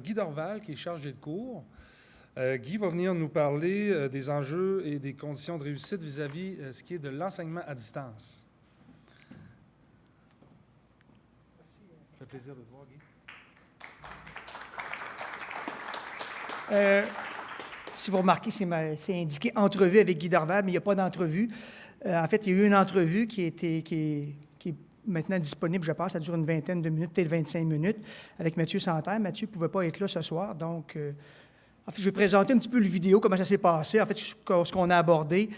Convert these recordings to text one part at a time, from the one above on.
Guy Dorval, qui est chargé de cours. Guy va venir nous parler des enjeux et des conditions de réussite vis-à-vis ce qui est de l'enseignement à distance. Merci. Ça fait plaisir de te voir, Guy. Si vous remarquez, c'est indiqué « entrevue avec Guy Dorval », mais il n'y a pas d'entrevue. En fait, il y a eu une entrevue qui est maintenant disponible, je pense, ça dure une vingtaine de minutes, peut-être 25 minutes, avec Mathieu Santerre. Mathieu ne pouvait pas être là ce soir, donc en fait, je vais présenter un petit peu le vidéo, comment ça s'est passé, en fait, ce qu'on a abordé.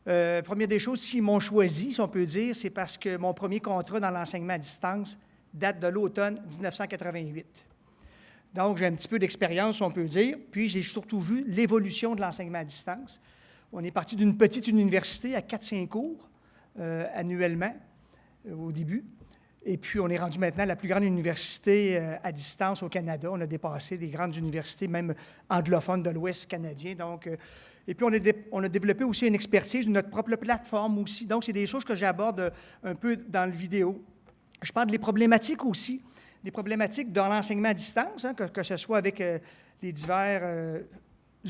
Première des choses, s'ils m'ont choisi, si on peut dire, c'est parce que mon premier contrat dans l'enseignement à distance date de l'automne 1988. Donc, j'ai un petit peu d'expérience, on peut dire, puis j'ai surtout vu l'évolution de l'enseignement à distance. On est parti d'une petite université à 4-5 cours annuellement au début, et puis on est rendu maintenant la plus grande université à distance au Canada. On a dépassé les grandes universités, même anglophones de l'Ouest canadien. Donc, et puis on a développé aussi une expertise, notre propre plateforme aussi. Donc, c'est des choses que j'aborde un peu dans le vidéo. Je parle des problématiques aussi, des problématiques dans l'enseignement à distance, hein, que ce soit avec les divers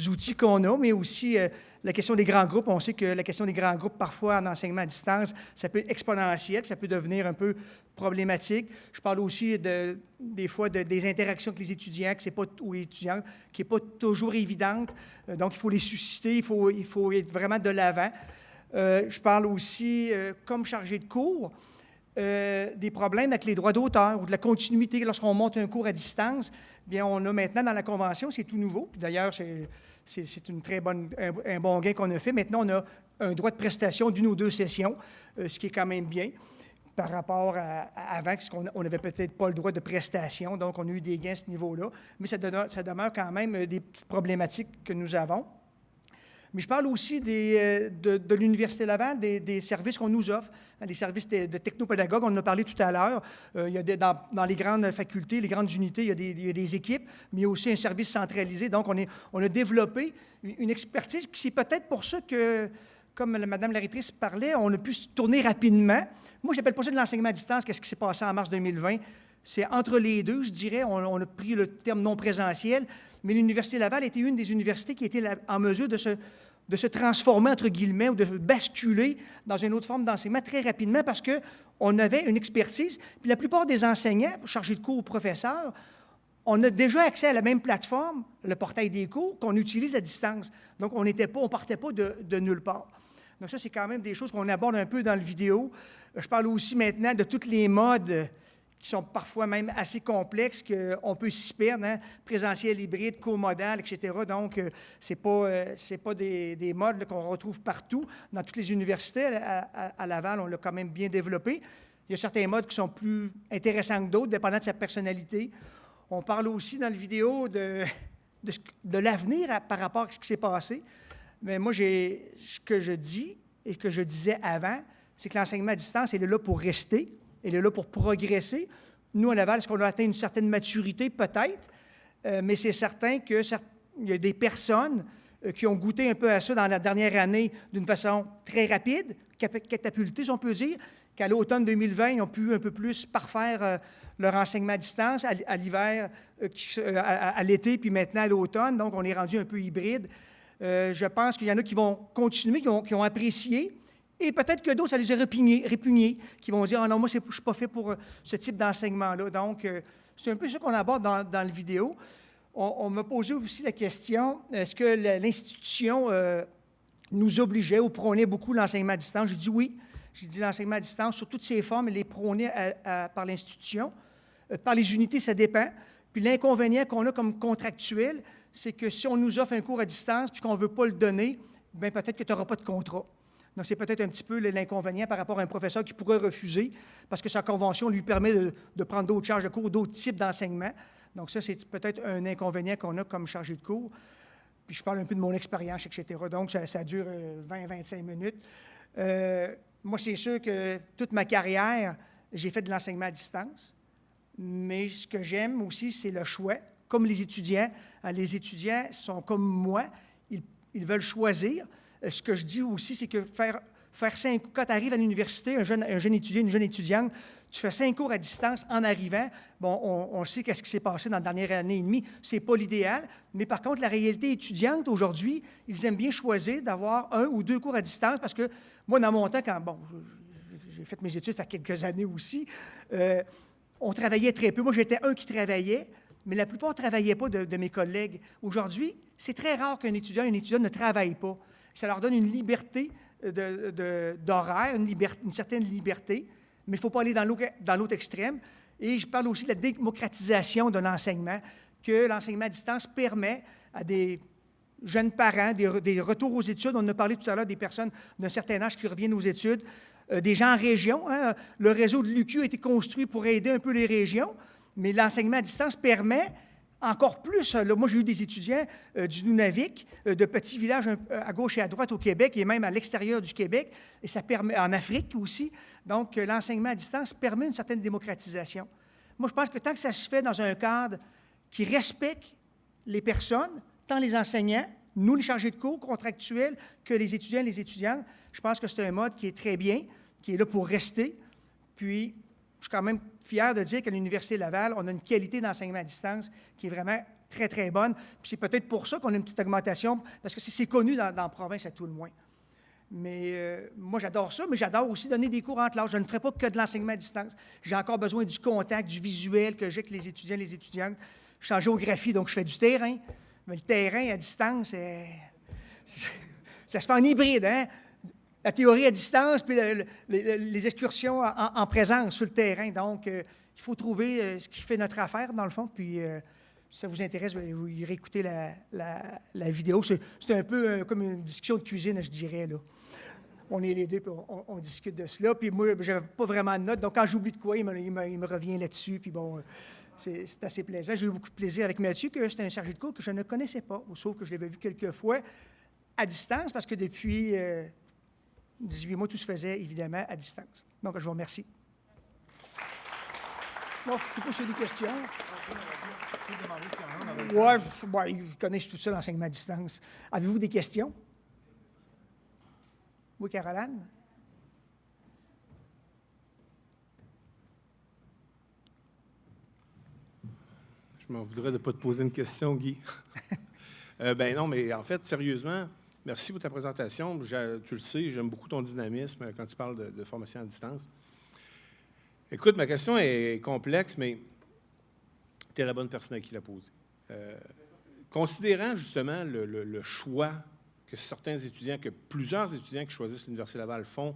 outils qu'on a, mais aussi la question des grands groupes. On sait que la question des grands groupes, parfois en enseignement à distance, ça peut être exponentiel, ça peut devenir un peu problématique. Je parle aussi des fois des interactions avec les étudiants, ou étudiantes, qui n'est pas toujours évidente. Donc, il faut les susciter, il faut être vraiment de l'avant. Je parle aussi, comme chargé de cours, des problèmes avec les droits d'auteur ou de la continuité. Lorsqu'on monte un cours à distance, bien, on a maintenant dans la Convention, c'est tout nouveau. D'ailleurs, c'est un bon gain qu'on a fait. Maintenant, on a un droit de prestation d'une ou deux sessions, ce qui est quand même bien par rapport à avant, puisqu'on n'avait peut-être pas le droit de prestation. Donc, on a eu des gains à ce niveau-là. Mais ça demeure quand même des petites problématiques que nous avons. Mais je parle aussi de l'Université Laval, des services qu'on nous offre, les services de technopédagogues. On en a parlé tout à l'heure. Il y a dans les grandes facultés, les grandes unités, il y a des équipes, mais il y a aussi un service centralisé. Donc, on a développé une expertise qui, c'est peut-être pour ça que, comme Mme la rectrice parlait, on a pu se tourner rapidement. Moi, je n'appelle pas ça de l'enseignement à distance. Qu'est-ce qui s'est passé en mars 2020? C'est entre les deux, je dirais. On a pris le terme non présentiel, mais l'Université Laval était une des universités qui était en mesure de se transformer, entre guillemets, ou de basculer dans une autre forme d'enseignement très rapidement parce qu'on avait une expertise. Puis la plupart des enseignants, chargés de cours ou professeurs, on a déjà accès à la même plateforme, le portail des cours, qu'on utilise à distance. Donc, on ne partait pas de nulle part. Donc, ça, c'est quand même des choses qu'on aborde un peu dans la vidéo. Je parle aussi maintenant de tous les modes qui sont parfois même assez complexes, qu'on peut s'y perdre, hein? Présentiel, hybride, comodal, etc. Donc, ce n'est pas des modes qu'on retrouve partout. Dans toutes les universités, à Laval, on l'a quand même bien développé. Il y a certains modes qui sont plus intéressants que d'autres, dépendant de sa personnalité. On parle aussi dans la vidéo de l'avenir par rapport à ce qui s'est passé. Mais moi, ce que je dis et que je disais avant, c'est que l'enseignement à distance, il est là pour rester. Elle est là pour progresser. Nous, à Laval, est-ce qu'on a atteint une certaine maturité? Peut-être, mais c'est certain qu'il y a des personnes qui ont goûté un peu à ça dans la dernière année d'une façon très rapide, catapultée, si on peut dire, qu'à l'automne 2020, ils ont pu un peu plus parfaire leur enseignement à distance, à l'hiver, à l'été, puis maintenant à l'automne. Donc, on est rendu un peu hybride. Je pense qu'il y en a qui vont continuer, qui ont apprécié. Et peut-être que d'autres, ça les a répugnés, qui vont dire « Ah non, moi, je ne suis pas fait pour ce type d'enseignement-là. » Donc, c'est un peu ça qu'on aborde dans la vidéo. On m'a posé aussi la question, est-ce que l'institution nous obligeait ou prônait beaucoup l'enseignement à distance? J'ai dit oui. J'ai dit l'enseignement à distance, sur toutes ses formes, elle est prônée par l'institution. Par les unités, ça dépend. Puis l'inconvénient qu'on a comme contractuel, c'est que si on nous offre un cours à distance puis qu'on ne veut pas le donner, bien peut-être que tu n'auras pas de contrat. Donc, c'est peut-être un petit peu l'inconvénient par rapport à un professeur qui pourrait refuser parce que sa convention lui permet de prendre d'autres charges de cours, d'autres types d'enseignement. Donc, ça, c'est peut-être un inconvénient qu'on a comme chargé de cours. Puis, je parle un peu de mon expérience, etc. Donc, ça dure 20-25 minutes. Moi, c'est sûr que toute ma carrière, j'ai fait de l'enseignement à distance. Mais ce que j'aime aussi, c'est le choix. Comme les étudiants sont comme moi, ils veulent choisir. Ce que je dis aussi, c'est que faire Quand tu arrives à l'université, un jeune étudiant, une jeune étudiante, tu fais 5 cours à distance en arrivant. Bon, on sait qu'est-ce qui s'est passé dans la dernière année et demie. Ce n'est pas l'idéal. Mais par contre, la réalité étudiante aujourd'hui, ils aiment bien choisir d'avoir 1 ou 2 cours à distance parce que moi, dans mon temps, j'ai fait mes études il y a quelques années aussi, on travaillait très peu. Moi, j'étais un qui travaillait, mais la plupart ne travaillaient pas de mes collègues. Aujourd'hui, c'est très rare qu'un étudiant, une étudiante ne travaille pas. Ça leur donne une liberté d'horaire, une certaine liberté, mais il ne faut pas aller dans l'autre extrême. Et je parle aussi de la démocratisation de l'enseignement, que l'enseignement à distance permet à des jeunes parents, des retours aux études. On a parlé tout à l'heure des personnes d'un certain âge qui reviennent aux études, des gens en région. Hein. Le réseau de l'UQ a été construit pour aider un peu les régions, mais l'enseignement à distance permet encore plus. Là, moi, j'ai eu des étudiants du Nunavik, de petits villages à gauche et à droite au Québec et même à l'extérieur du Québec, et ça permet en Afrique aussi. Donc, l'enseignement à distance permet une certaine démocratisation. Moi, je pense que tant que ça se fait dans un cadre qui respecte les personnes, tant les enseignants, nous, les chargés de cours contractuels, que les étudiants et les étudiantes, je pense que c'est un mode qui est très bien, qui est là pour rester. Puis, je suis quand même fier de dire qu'à l'Université Laval, on a une qualité d'enseignement à distance qui est vraiment très, très bonne. Puis c'est peut-être pour ça qu'on a une petite augmentation, parce que c'est connu dans la province à tout le moins. Mais moi, j'adore ça, mais j'adore aussi donner des cours en classe. Je ne ferai pas que de l'enseignement à distance. J'ai encore besoin du contact, du visuel que j'ai avec les étudiants et les étudiantes. Je suis en géographie, donc je fais du terrain. Mais le terrain à distance, ça se fait en hybride, hein? La théorie à distance, puis les excursions en présence sur le terrain. Donc, il faut trouver ce qui fait notre affaire, dans le fond. Puis, si ça vous intéresse, vous irez écouter la vidéo. C'est un peu comme une discussion de cuisine, je dirais, là. On est les deux, puis on discute de cela. Puis moi, je n'avais pas vraiment de notes. Donc, quand j'oublie de quoi, il me revient là-dessus. Puis bon, c'est assez plaisant. J'ai eu beaucoup de plaisir avec Mathieu, que c'était un chargé de cours que je ne connaissais pas, sauf que je l'avais vu quelques fois à distance, parce que depuis 18 mois, tout se faisait évidemment à distance. Donc, je vous remercie. Bon, je ne sais pas s'il y a des questions. Oui, ils connaissent tout ça, l'enseignement à distance. Avez-vous des questions? Oui, Caroline? Je m'en voudrais de ne pas te poser une question, Guy. Ben non, mais en fait, sérieusement, merci pour ta présentation. Tu le sais, j'aime beaucoup ton dynamisme quand tu parles de formation à distance. Écoute, ma question est complexe, mais tu es la bonne personne à qui la poser. Considérant justement le choix que certains étudiants, que plusieurs étudiants qui choisissent l'Université Laval font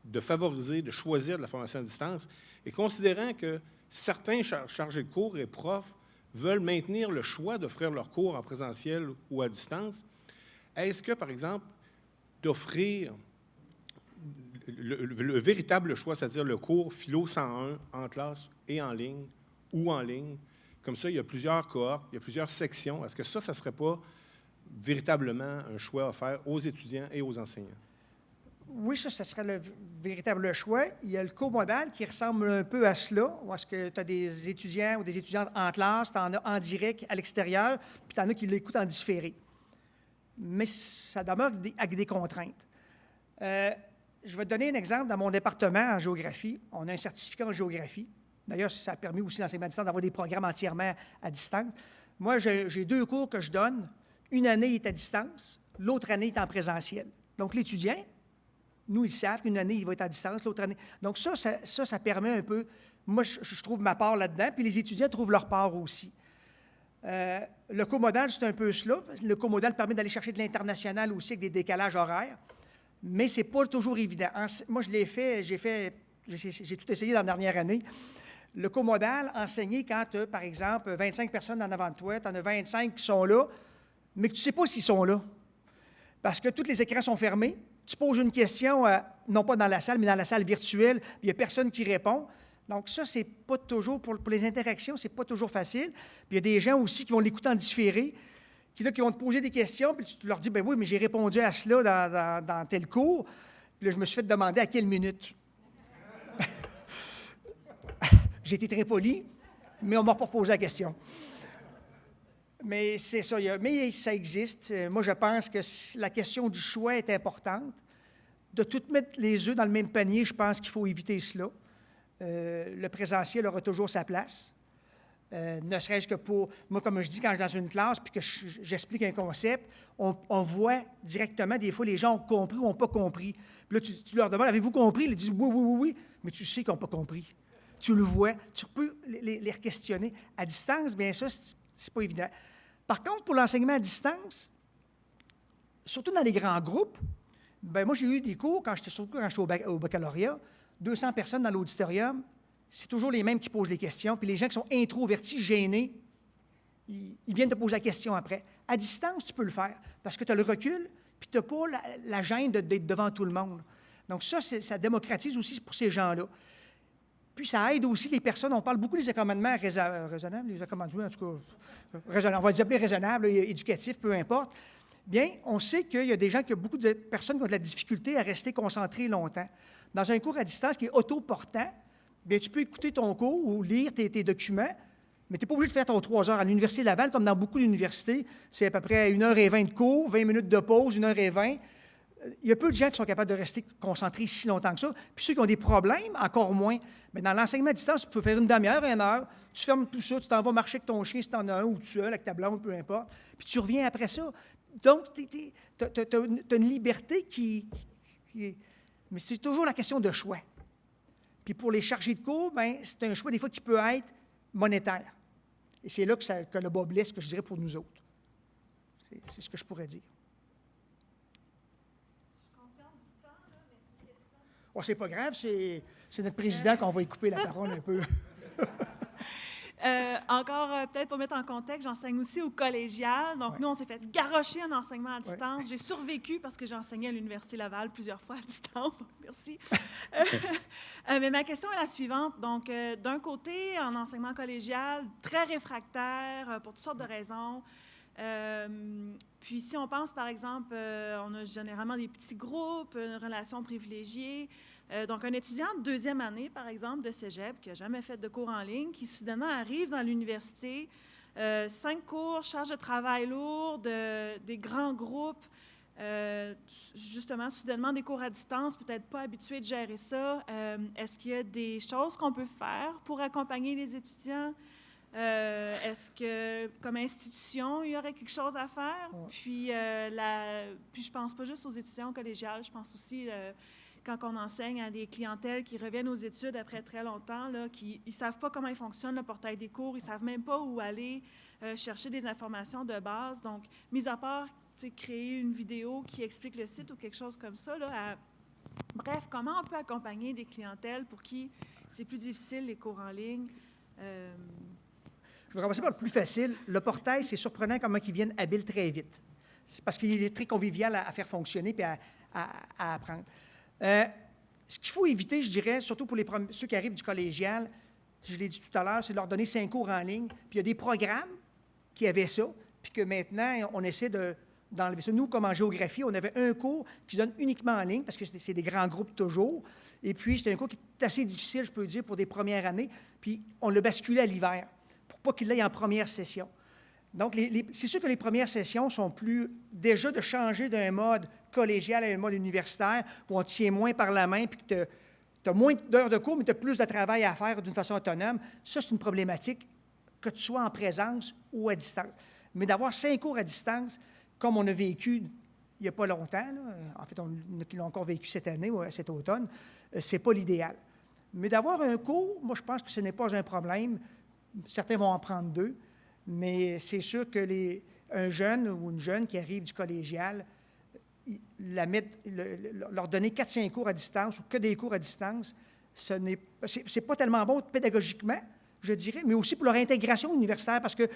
de favoriser, de choisir de la formation à distance, et considérant que certains chargés de cours et profs veulent maintenir le choix d'offrir leurs cours en présentiel ou à distance, est-ce que, par exemple, d'offrir le véritable choix, c'est-à-dire le cours Philo 101 en classe et en ligne ou en ligne, comme ça, il y a plusieurs cohortes, il y a plusieurs sections, est-ce que ça ne serait pas véritablement un choix offert aux étudiants et aux enseignants? Oui, ça serait le véritable choix. Il y a le comodal qui ressemble un peu à cela, où est-ce que tu as des étudiants ou des étudiantes en classe, tu en as en direct à l'extérieur, puis tu en as qui l'écoutent en différé. Mais ça demeure avec des contraintes. Je vais te donner un exemple. Dans mon département en géographie, on a un certificat en géographie. D'ailleurs, ça a permis aussi l'enseignement à distance d'avoir des programmes entièrement à distance. Moi, j'ai 2 cours que je donne. Une année est à distance, l'autre année est en présentiel. Donc, l'étudiant, nous, ils savent qu'une année, il va être à distance, l'autre année. Donc, ça permet un peu... Moi, je trouve ma part là-dedans, puis les étudiants trouvent leur part aussi. Le comodal, c'est un peu cela. Le comodal permet d'aller chercher de l'international aussi avec des décalages horaires, mais ce n'est pas toujours évident. Moi, je l'ai fait, j'ai tout essayé dans la dernière année. Le comodal, enseigné quand tu as, par exemple, 25 personnes en avant de toi, tu en as 25 qui sont là, mais que tu ne sais pas s'ils sont là. Parce que tous les écrans sont fermés. Tu poses une question, non pas dans la salle, mais dans la salle virtuelle, puis il n'y a personne qui répond. Donc ça, c'est pas toujours, pour les interactions, c'est pas toujours facile. Puis il y a des gens aussi qui vont l'écouter en différé, qui vont te poser des questions, puis tu leur dis, ben oui, mais j'ai répondu à cela dans tel cours. Puis là, je me suis fait demander à quelle minute. J'ai été très poli, mais on ne m'a pas posé la question. Mais c'est ça, mais ça existe. Moi, je pense que la question du choix est importante. de tout mettre les œufs dans le même panier, je pense qu'il faut éviter cela. Le présentiel aura toujours sa place. Ne serait-ce que pour... Moi, comme je dis, quand je suis dans une classe puis que j'explique un concept, on voit directement, des fois, les gens ont compris ou n'ont pas compris. Puis là, tu leur demandes, avez-vous compris? Ils disent oui, oui, oui, oui, mais tu sais qu'ils n'ont pas compris. Tu le vois, tu peux les questionner. À distance, bien ça, c'est pas évident. Par contre, pour l'enseignement à distance, surtout dans les grands groupes, bien, moi, j'ai eu des cours, surtout quand j'étais au baccalauréat, 200 personnes dans l'auditorium, c'est toujours les mêmes qui posent les questions, puis les gens qui sont introvertis, gênés, ils viennent te poser la question après. À distance, tu peux le faire, parce que tu as le recul, puis tu n'as pas la gêne d'être devant tout le monde. Donc ça démocratise aussi pour ces gens-là. Puis ça aide aussi les personnes, on parle beaucoup des accommodements raisonnables, les accommodements, en tout cas, raisonnables, on va les appeler raisonnables, éducatifs, peu importe. Bien, on sait qu'il y a des gens, beaucoup de personnes qui ont de la difficulté à rester concentrées longtemps. Dans un cours à distance qui est autoportant, bien, tu peux écouter ton cours ou lire tes documents, mais tu n'es pas obligé de faire ton 3 heures. À l'Université Laval, comme dans beaucoup d'universités, c'est à peu près 1h20 de cours, 20 minutes de pause, 1h20. Il y a peu de gens qui sont capables de rester concentrés si longtemps que ça. Puis ceux qui ont des problèmes, encore moins. Mais dans l'enseignement à distance, tu peux faire une demi-heure, 1 heure, tu fermes tout ça, tu t'en vas marcher avec ton chien si tu en as un, ou tout seul, avec ta blonde, peu importe, puis tu reviens après ça. Donc, tu as une liberté qui est... Mais c'est toujours la question de choix. Puis pour les chargés de cours, bien, c'est un choix des fois qui peut être monétaire. Et c'est là que le bas blesse, que je dirais, pour nous autres. C'est ce que je pourrais dire. Je confirme du temps, là, mais c'est une question. Oh, c'est pas grave, c'est notre président qu'on va y couper la parole un peu. Encore, peut-être pour mettre en contexte, j'enseigne aussi au collégial. Donc, nous, on s'est fait garrocher en enseignement à distance. J'ai survécu parce que j'ai enseigné à l'Université Laval plusieurs fois à distance. Donc, merci. Mais ma question est la suivante. Donc, d'un côté, en enseignement collégial, très réfractaire pour toutes sortes de raisons. Puis, si on pense, par exemple, on a généralement des petits groupes, une relation privilégiée. Donc, un étudiant de 2e année, par exemple, de cégep, qui n'a jamais fait de cours en ligne, qui soudainement arrive dans l'université, 5 cours, charge de travail lourde, des grands groupes, justement, soudainement des cours à distance, peut-être pas habitué de gérer ça. Est-ce qu'il y a des choses qu'on peut faire pour accompagner les étudiants? Est-ce que, comme institution, il y aurait quelque chose à faire? Puis, puis je pense pas juste aux étudiants collégiales, je pense aussi... quand on enseigne à des clientèles qui reviennent aux études après très longtemps, là, qui ne savent pas comment il fonctionne le portail des cours, ils ne savent même pas où aller chercher des informations de base. Donc, mis à part créer une vidéo qui explique le site ou quelque chose comme ça, là, bref, comment on peut accompagner des clientèles pour qui c'est plus difficile les cours en ligne? Je vais commencer par le plus facile. Le portail, c'est surprenant comment ils viennent habiles très vite. C'est parce qu'il est très convivial à faire fonctionner et à apprendre. Ce qu'il faut éviter, je dirais, surtout pour ceux qui arrivent du collégial, je l'ai dit tout à l'heure, c'est de leur donner 5 cours en ligne. Puis il y a des programmes qui avaient ça, puis que maintenant, on essaie d'enlever ça. Nous, comme en géographie, on avait un cours qui se donne uniquement en ligne, parce que c'est des grands groupes toujours. Et puis, c'est un cours qui est assez difficile, je peux dire, pour des premières années. Puis on l'a basculé à l'hiver, pour pas qu'il l'aille en première session. Donc, c'est sûr que les premières sessions sont plus... Déjà, de changer d'un mode collégial à un mode universitaire, où on te tient moins par la main, puis que tu as moins d'heures de cours, mais tu as plus de travail à faire d'une façon autonome, ça, c'est une problématique, que tu sois en présence ou à distance. Mais d'avoir 5 cours à distance, comme on a vécu il n'y a pas longtemps, là, en fait, on l'a encore vécu cette année ou cet automne, c'est pas l'idéal. Mais d'avoir un cours, moi, je pense que ce n'est pas un problème. Certains vont en prendre 2. Mais c'est sûr que un jeune ou une jeune qui arrive du collégial, leur donner 4-5 cours à distance ou que des cours à distance, c'est pas tellement bon pédagogiquement, je dirais, mais aussi pour leur intégration universitaire, parce que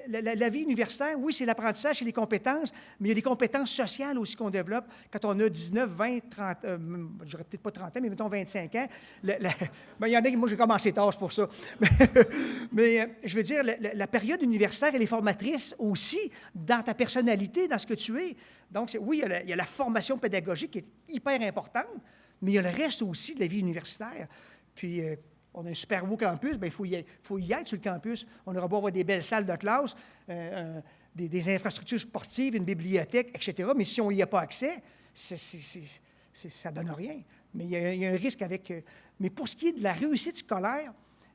la vie universitaire, oui, c'est l'apprentissage, c'est les compétences, mais il y a des compétences sociales aussi qu'on développe quand on a 19, 20, 30, je dirais peut-être pas 30 ans, mais mettons 25 ans. Ben, il y en a qui, moi, j'ai commencé tard, c'est pour ça. Mais je veux dire, la période universitaire, elle est formatrice aussi dans ta personnalité, dans ce que tu es. Donc, oui, il y a la formation pédagogique qui est hyper importante, mais il y a le reste aussi de la vie universitaire. Puis, on a un super beau campus, bien, il faut y être sur le campus. On aura beau avoir des belles salles de classe, des infrastructures sportives, une bibliothèque, etc. Mais si on n'y a pas accès, ça ne donne rien. Mais il y a un risque avec... mais pour ce qui est de la réussite scolaire,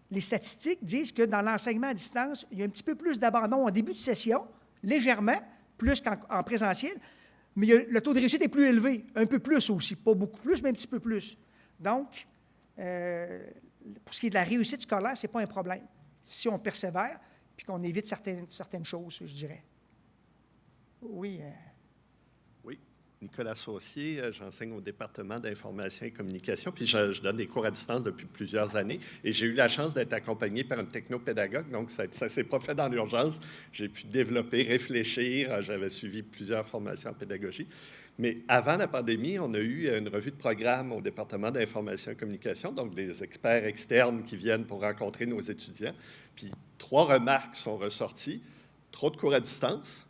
les statistiques disent que dans l'enseignement à distance, il y a un petit peu plus d'abandon en début de session, légèrement, plus qu'en présentiel, mais le taux de réussite est plus élevé, un peu plus aussi, pas beaucoup plus, mais un petit peu plus. Donc, pour ce qui est de la réussite scolaire, ce n'est pas un problème. Si on persévère, puis qu'on évite certaines choses, je dirais. Oui. Oui. Nicolas Saucier, j'enseigne au département d'information et communication, puis je donne des cours à distance depuis plusieurs années. Et j'ai eu la chance d'être accompagné par un technopédagogue, donc ça ne s'est pas fait dans l'urgence. J'ai pu développer, réfléchir. J'avais suivi plusieurs formations en pédagogie. Mais avant la pandémie, on a eu une revue de programme au département d'information et communication, donc des experts externes qui viennent pour rencontrer nos étudiants. Puis 3 remarques sont ressorties. Trop de cours à distance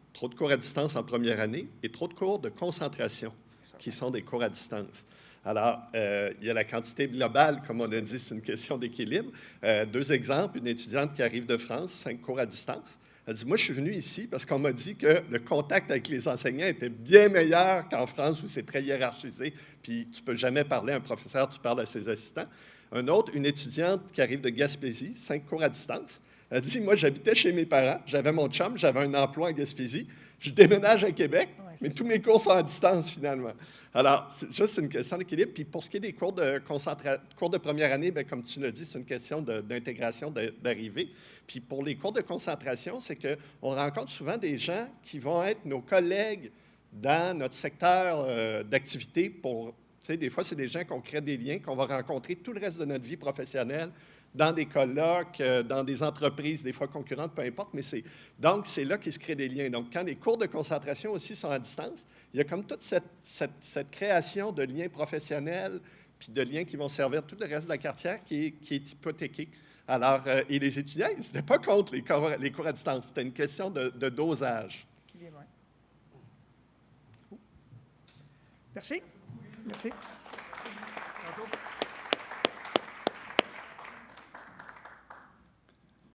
en première année et trop de cours de concentration qui sont des cours à distance. Alors, il y a la quantité globale, comme on a dit, c'est une question d'équilibre. 2 exemples, une étudiante qui arrive de France, 5 cours à distance. Elle dit, moi, je suis venue ici parce qu'on m'a dit que le contact avec les enseignants était bien meilleur qu'en France où c'est très hiérarchisé, puis tu ne peux jamais parler à un professeur, tu parles à ses assistants. Un autre, une étudiante qui arrive de Gaspésie, 5 cours à distance. Elle dit, moi, j'habitais chez mes parents, j'avais mon chum, j'avais un emploi à Gaspésie, je déménage à Québec, mais tous mes cours sont à distance, finalement. Alors, c'est une question d'équilibre. Puis pour ce qui est des cours de première année, bien, comme tu l'as dit, c'est une question d'intégration, d'arrivée. Puis pour les cours de concentration, c'est qu'on rencontre souvent des gens qui vont être nos collègues dans notre secteur d'activité pour... Tu sais, des fois, c'est des gens qu'on crée des liens, qu'on va rencontrer tout le reste de notre vie professionnelle, dans des colloques, dans des entreprises, des fois concurrentes, peu importe, mais donc c'est là qu'il se crée des liens. Donc, quand les cours de concentration aussi sont à distance, il y a comme toute cette création de liens professionnels, puis de liens qui vont servir tout le reste de la quartière qui est hypothéquée. Alors, et les étudiants, ils n'étaient pas contre les cours à distance. C'était une question de dosage. Merci. Merci.